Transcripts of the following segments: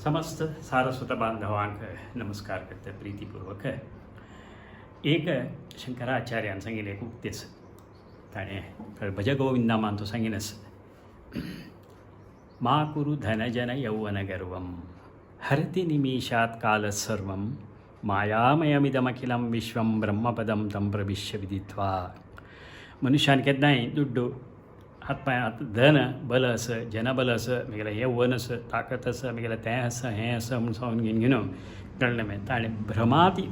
समस्त सारस्वत बांधवांक नमस्कार करते प्रीतीपूर्वक. एक शंकराचार्यान सांगितले एक उक्तेच ताणे भजगोविंदा मानतो सांगिनस मा कुरु धनजन यौवन गर्वम हरति निमिषात काल सर्वम मायामयमिदमखिलम विश्वम ब्रह्मपदम तम प्रविश्य विदित्वा. मनुष्यान केन्नाय दुड्डू हातपांयांत धन बल असं जनबल असं म्हगेलें यौवन असं ताकत असं म्हगेलें तें असं हें असं म्हूण सांगून घेवन कळ्ळें मागीर ताणें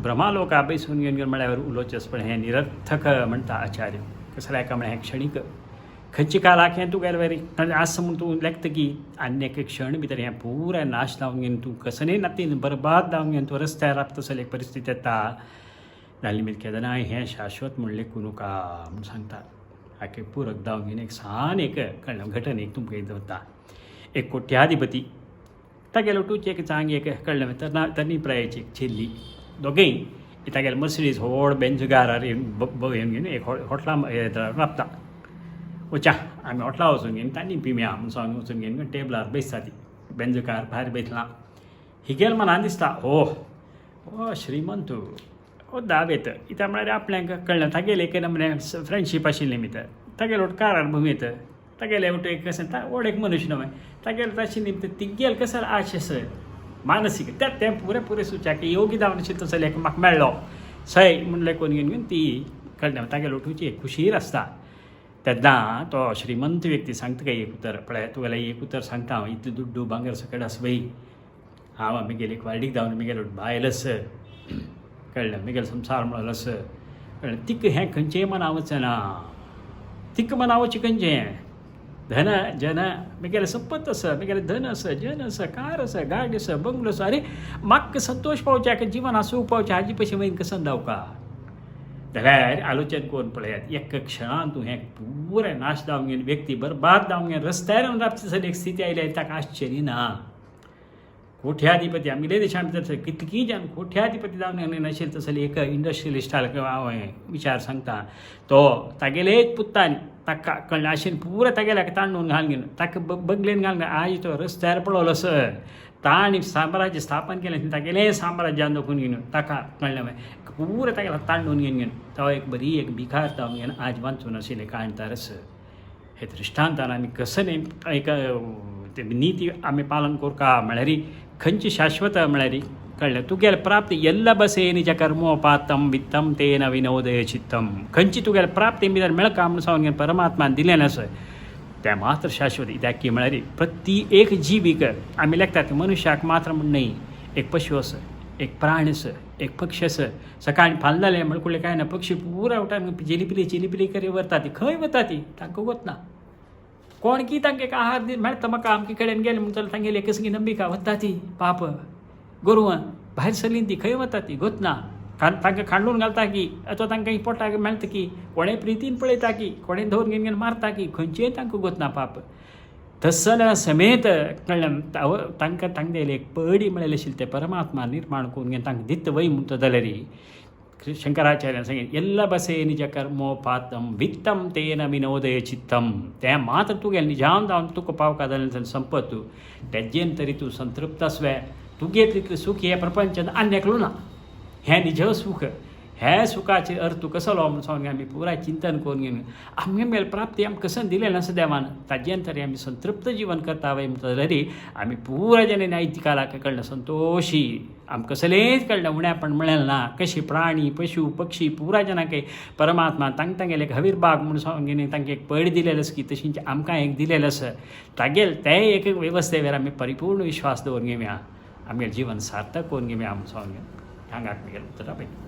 भ्रमालोका बैसून घेवन म्हळ्यार उलोवचेंच पण हें निरर्थक म्हणटा आचार्य. कसलें हाका म्हळ्यार हें क्षणीक खंयच्या काळाक हें तुगेलें वेरी आस म्हूण तूं लेखता की आनी एक क्षण भितर हें पुराय नाश जावन घेवन तूं कसलेय नातीन बरबाद जावन घेवन तूं रस्त्यार रावता तसली एक परिस्थिती येता जाल्यार मागीर केदना हें शाश्वत म्हणलें कुनुका म्हूण सांगता. हाके पूरक जावन घेवन एक सान एक कळ्ळें घटन एक तुमकां दवरता. एक कोट्याधिपती तागेलो टूच एक चांग एक कळ्ळें तरणी प्रायाची एक चेल्ली दोगूय तागेले मर्सिडीज व्हड बेंजगारार येवन घेवन एक हॉटला राबता. वचा आमी हॉटला वचून घेवन तांणी पिम्या म्हूण सांगून वचून घेवन टेबलार बसता ती बेंजकार भायर बसलां. हिगेल मनान दिसता हो श्रीमंत हो दावेत इता म्हळ्यार आपल्याक कळ्ळें तागेलें एक नमणे फ्रेंडशीप आशिल्लें भितर तागेलो कारार भुमीत तागेलें एक कशें व्हड एक मनुश्य न्हय तागेलें ताची निमत तिगेल कसर आशेस मानसीक तें पुरे सुचा की योगी जावन अशें तसलें एक म्हाका मेळ्ळो सय म्हणलें कोण घेवन ती कळ्ळें तागेलो तुजी एक खुशीर आसता. तेन्ना तो श्रीमंत व्यक्ती सांगता काय एक उतर पळय तुगेलें एक उतर सांगता हांव इतलें दुड्डू भांगर सकट आसा पळय हांव आमगेले एक वाडीक जावन म्हगेलो बायल आसा कळ्ळें म्हगेलो संवसार म्हणलो आसा कळ्ळें तिका हें खंयचेंय मनावचें ना तिका मनावचें खंयचें धन जन म्हगेलें संपत आसा म्हगेलें धन आसा जन आसा कार आसा गाडी आसा बंगलो आसा अरे म्हाका संतोश पावचे हाका जिवन सूख पावचें हाजी पयशे वयन कसं जावका जाल्यार आलोचन करून पळयात एक क्षणान तूं हें पुराय नाश जावन घेवन व्यक्ती बरबाद जावन घेवन रस्त्यार येवन रावची एक स्थिती आयली ताका आश्चर्य ना. कोट्याधिपती आमगे देशांत भितर कितलीं जाण कोट्याधिपती जावन नाशिल्ले तसली एक इंडस्ट्रियलिस्टाक हांव विचार सांगता तो तागेलेच पुत्तान ताका कळ्ळें आशिल्लें पुराय तागेल्याक तांडून घालून घेवन ताका बगलेन घालून आयज तो रस्त्यार पडलो सर ताणी साम्राज्य स्थापन केलें तागेलें साम्राज्यान दाखोवन घेवन ताका कळ्ळें पुराय तागेला तांडून घेवन तो एक बरी एक भिकार जावन घेवन आज वांचून आशिल्लें काणतार हे दृश्टांतान आमी कसं एक नीती आमी पालन करूं म्हळ्यार खंयची शाश्वत म्हळ्यार कळ्ळें तुगेलें प्राप्त एल्ल बसे निज कर्मोपातम वित्तम तेन विनोदय चित्तम खंयची तुगेलें प्राप्ती भितर मेळका म्हूण सांगून परमात्मान दिलें आसा तें मात्र शाश्वत कित्याक की म्हळ्यार प्रती एक जिवीक आमी लेखतात मनुश्याक मात्र म्हण न्हय एक पशु आसा एक प्राण आसा एक पक्षी आसा सकाळीं फाल जालें म्हणलें कांय ना पक्षी पुराय उठान चिलिपिली करी वता ती खंय वता ती तांकां वतना कोण की तांकां एक आहार मेळटा म्हाका अमके कडेन गेलें म्हणून जाल्यार तांगेली कसली नंबिका वता ती पाप गोरवां भायर सरलीं ती खंय वता ती गोतना तांकां खांडून घालता की अथवा तांकां पोटाक मेळटा की कोणें प्रितीन पळयता की कोणें धरून घेवन मारता की खंयचेय तांकां गोतना पाप तसल्या समेत कळ्ळें तांकां तांगेलें एक पडी मेळयलें आशिल्लें तें परमात्मा निर्माण करून घेवन तांकां दिता वय म्हणटा जाल्यार शंकराचार्यान सांगितलें एल्ल बसे निज कर्मोपातम वित्तम तेन विनोदय चित्तम तें मात्र तुगेलें निजान जावन तुका पावका जालें संपत तूं तेजेन तरी तूं संतृप्त आसवें तुगे तितलें सूख हे प्रपंचान आन्याकलो ना हें निज सूख हे सुखाचे अर्थ कसलो म्हूण सांगून आमी पुराय चिंतन करून घेवन आमगे मेल प्राप्ती आमकां कसं दिलें आसा देवान ताजेन तरी आमी संतृप्त जिवन करता वय म्हणटा जाल्यार आमी पुराय जन आयज काळाक कळ्ळें संतोशी आमकां कसलेंच कळ्ळें उण्यापण मेळ्ळें ना कशी प्राणी पशु पक्षी पुराय जनाक परमात्मा तांगेले एक हवीरबाग म्हूण सांगून घेवन तांकां एक पड दिलेलो आसा की तशींच आमकां एक दिलेलो आसा तागेल ते एक वेवस्थेवर आमी परिपूर्ण विश्वास दवरून घेवया आमगेलें जिवन सार्थक करून घेवया म्हूण सांगून घेवन हांगाक म्हगेलें उतर